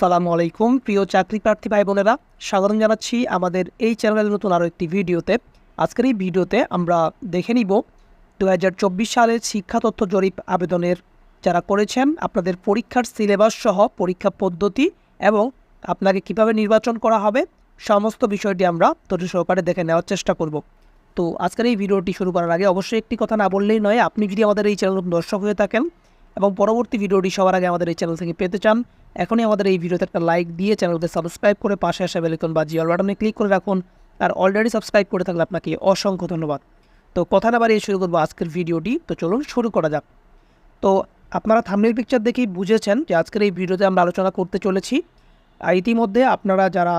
আসসালামু আলাইকুম প্রিয় চাকরি প্রার্থী ভাই বোনেরা, স্বাগত জানাচ্ছি আমাদের এই চ্যানেলের নতুন আরও একটি ভিডিওতে। আজকের এই ভিডিওতে আমরা দেখে নিব 2024 সালের শিক্ষা তথ্য জরিপ আবেদনের যারা করেছেন আপনাদের পরীক্ষার সিলেবাস সহ পরীক্ষা পদ্ধতি এবং আপনাকে কিভাবে নির্বাচন করা হবে সমস্ত বিষয়টি আমরা ধৈর্য সহকারে দেখে নেওয়ার চেষ্টা করব। তো আজকের এই ভিডিওটি শুরু করার আগে অবশ্যই একটি কথা না বললেই নয়, আপনি যদি আমাদের এই চ্যানেল দর্শক হয়ে থাকেন এবং পরবর্তী ভিডিওটি সবার আগে আমাদের এই চ্যানেল থেকে পেতে চান, এখনই আমাদের এই ভিডিওতে একটা লাইক দিয়ে চ্যানেলকে সাবস্ক্রাইব করে পাশে আসা বেল আইকন বা জিঅল বাটনে ক্লিক করে রাখুন। আর অলরেডি সাবস্ক্রাইব করে থাকলে আপনাকে অসংখ্য ধন্যবাদ। তো কথা না বাড়িয়ে শুরু করবো আজকের ভিডিওটি। তো চলুন শুরু করা যাক। তো আপনারা থাম্বনেল পিকচার দেখেই বুঝেছেন যে আজকের এই ভিডিওতে আমরা আলোচনা করতে চলেছি ইতিমধ্যে আপনারা যারা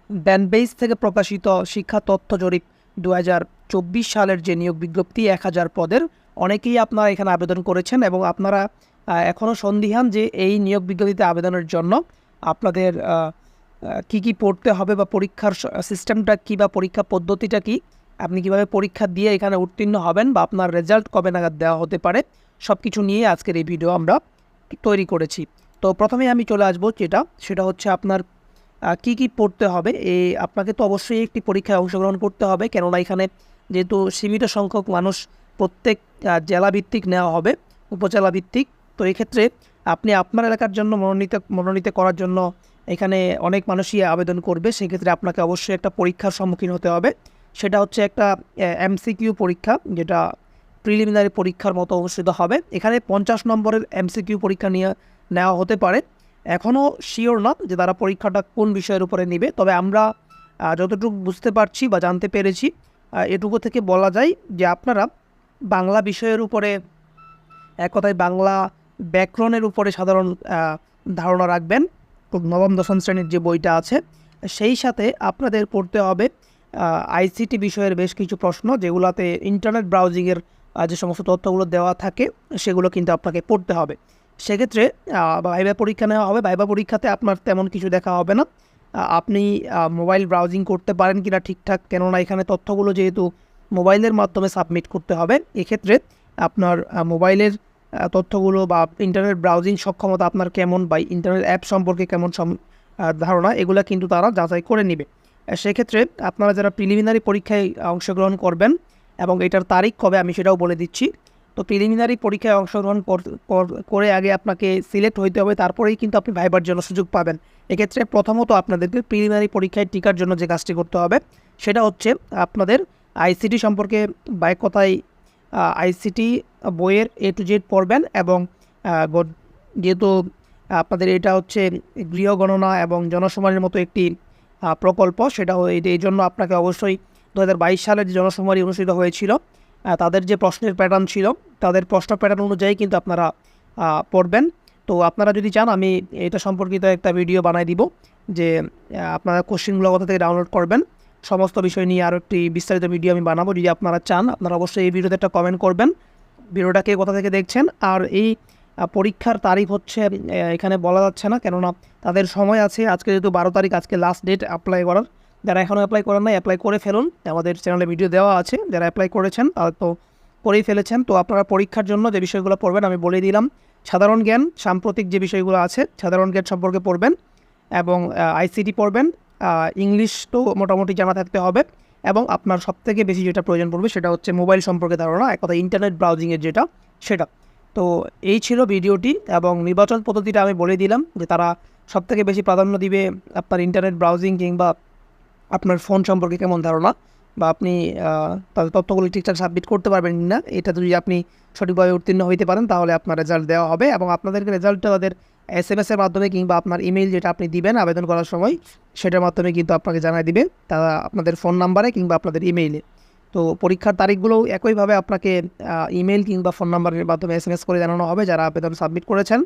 ব্যানবেইস থেকে প্রকাশিত শিক্ষা তথ্য জরিপ 2024 সালের যে নিয়োগ বিজ্ঞপ্তি 1000 পদের, অনেকেই আপনারা এখানে আবেদন করেছেন এবং আপনারা এখনও সন্দিহান যে এই নিয়োগ বিজ্ঞপ্তিতে আবেদনের জন্য আপনাদের কি পড়তে হবে বা পরীক্ষার সিস্টেমটা কী বা পরীক্ষা পদ্ধতিটা কী, আপনি কিভাবে পরীক্ষা দিয়ে এখানে উত্তীর্ণ হবেন বা আপনার রেজাল্ট কবে নাগাদ দেওয়া হতে পারে, সব কিছু নিয়ে আজকের এই ভিডিও আমরা তৈরি করেছি। তো প্রথমে আমি চলে আসবো সেটা হচ্ছে আপনার কি পড়তে হবে। আপনাকে তো অবশ্যই একটি পরীক্ষায় অংশগ্রহণ করতে হবে, কেননা এখানে যেহেতু সীমিত সংখ্যক মানুষ প্রত্যেক জেলাভিত্তিক নেওয়া হবে, উপজেলা ভিত্তিক। তো এক্ষেত্রে আপনি আপনার এলাকার জন্য মনোনীত করার জন্য এখানে অনেক মানুষই আবেদন করবে, সেক্ষেত্রে আপনাকে অবশ্যই একটা পরীক্ষার সম্মুখীন হতে হবে। সেটা হচ্ছে একটা এমসিকিউ পরীক্ষা, যেটা প্রিলিমিনারি পরীক্ষার মতো অনুষ্ঠিত হবে। এখানে 50 নম্বরের এমসিকিউ পরীক্ষা নেওয়া হতে পারে। এখনও শিওর না যে তারা পরীক্ষাটা কোন বিষয়ের উপরে নেবে, তবে আমরা যতটুকু বুঝতে পারছি বা জানতে পেরেছি এটুকু থেকে বলা যায় যে আপনারা বাংলা বিষয়ের উপরে, এক কথায় বাংলা ব্যাকরণের উপরে সাধারণ ধারণা রাখবেন। নবম দশম শ্রেণীর যে বইটা আছে সেই সাথে আপনাদের পড়তে হবে আইসিটি বিষয়ের বেশ কিছু প্রশ্ন, যেগুলোতে ইন্টারনেট ব্রাউজিংয়ের যে সমস্ত তথ্যগুলো দেওয়া থাকে সেগুলো কিন্তু আপনাকে পড়তে হবে। সেক্ষেত্রে ভাইবা পরীক্ষা নেওয়া হবে। ভাইবা পরীক্ষাতে আপনার তেমন কিছু দেখা হবে না, আপনি মোবাইল ব্রাউজিং করতে পারেন কিনা ঠিকঠাক, কেননা এখানে তথ্যগুলো যেহেতু মোবাইলের মাধ্যমে সাবমিট করতে হবে, এক্ষেত্রে আপনার মোবাইলের তথ্যগুলো বা ইন্টারনেট ব্রাউজিং সক্ষমতা আপনার কেমন বা ইন্টারনেট অ্যাপ সম্পর্কে কেমন ধারণা, এগুলো কিন্তু তারা যাচাই করে নেবে। সেক্ষেত্রে আপনারা যারা প্রিলিমিনারি পরীক্ষায় অংশগ্রহণ করবেন এবং এটার তারিখ কবে আমি সেটাও বলে দিচ্ছি। তো প্রিলিমিনারি পরীক্ষায় অংশগ্রহণ করে আগে আপনাকে সিলেক্ট হইতে হবে, তারপরেই কিন্তু আপনি ভাইবার জন্য সুযোগ পাবেন। এক্ষেত্রে প্রথমত আপনাদেরকে প্রিলিমিনারি পরীক্ষায় টিকার জন্য যে কাজটি করতে হবে সেটা হচ্ছে আপনাদের আইসিটি সম্পর্কে বা এক কথায় আইসিটি বইয়ের A to Z পড়বেন এবং যেহেতু আপনাদের এটা হচ্ছে গৃহ গণনা এবং জনশুমারির মতো একটি প্রকল্প, সেটা এই জন্য আপনাকে অবশ্যই 2022 সালের যে জনশুমারি অনুষ্ঠিত হয়েছিল তাদের যে প্রশ্নের প্যাটার্ন ছিল, তাদের প্রশ্ন প্যাটার্ন অনুযায়ী কিন্তু আপনারা পড়বেন। তো আপনারা যদি চান আমি এটা সম্পর্কিত একটা ভিডিও বানাই দিব, যে আপনারা কোশ্চেনগুলো কোথা থেকে ডাউনলোড করবেন, সমস্ত বিষয় নিয়ে আরও একটি বিস্তারিত ভিডিও আমি বানাবো। যদি আপনারা চান আপনারা অবশ্যই এই ভিডিওতে একটা কমেন্ট করবেন ভিডিওটাকে কোথা থেকে দেখছেন। আর এই পরীক্ষার তারিখ হচ্ছে এখানে বলা যাচ্ছে না, কেননা তাদের সময় আছে। আজকে যেহেতু 12 তারিখ, আজকে লাস্ট ডেট অ্যাপ্লাই করার। যারা এখনও অ্যাপ্লাই করেন নাই অ্যাপ্লাই করে ফেলুন, আমাদের চ্যানেলে ভিডিও দেওয়া আছে। যারা অ্যাপ্লাই করেছেন তারা তো করেই ফেলেছেন। তো আপনারা পরীক্ষার জন্য যে বিষয়গুলো পড়বেন আমি বলে দিলাম। সাধারণ জ্ঞান, সাম্প্রতিক যে বিষয়গুলো আছে সাধারণ জ্ঞান সম্পর্কে পড়বেন এবং আইসিটি পড়বেন। ইংলিশ তো মোটামুটি জানা থাকতে হবে এবং আপনার সবথেকে বেশি যেটা প্রয়োজন পড়বে সেটা হচ্ছে মোবাইল সম্পর্কে ধারণা, এক কথা ইন্টারনেট ব্রাউজিংয়ের সেটা। তো এই ছিল ভিডিওটি এবং নির্বাচন পদ্ধতিটা আমি বলে দিলাম যে তারা সবথেকে বেশি প্রাধান্য দিবে আপনার ইন্টারনেট ব্রাউজিং কিংবা আপনার ফোন সম্পর্কে কেমন ধারণা বা আপনি তাদের তথ্যগুলি ঠিকঠাক সাবমিট করতে পারবেন না। এটা যদি আপনি সঠিকভাবে উত্তীর্ণ হইতে পারেন তাহলে আপনার রেজাল্ট দেওয়া হবে এবং আপনাদেরকে রেজাল্টটা তাদের SMS-এর মাধ্যমে কিংবা আপনার ইমেইল যেটা আপনি দিবেন আবেদন করার সময় সেটার মাধ্যমে কিন্তু আপনাকে জানাই দিবে, তারা আপনাদের ফোন নাম্বারে কিংবা আপনাদের ইমেইলে। তো পরীক্ষার তারিখগুলোও একইভাবে আপনাকে ইমেইল কিংবা ফোন নাম্বারের মাধ্যমে SMS করে জানানো হবে যারা আবেদন সাবমিট করেছেন।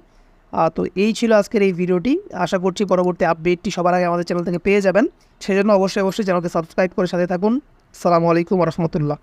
তো এই ছিল আজকের এই ভিডিওটি। আশা করছি পরবর্তী আপডেটটি সবার আগে আমাদের চ্যানেল থেকে পেয়ে যাবেন। সেজন্য অবশ্যই চ্যানেলকে সাবস্ক্রাইব করে সাথে থাকুন। আসসালামু আলাইকুম ওয়া রাহমাতুল্লাহ।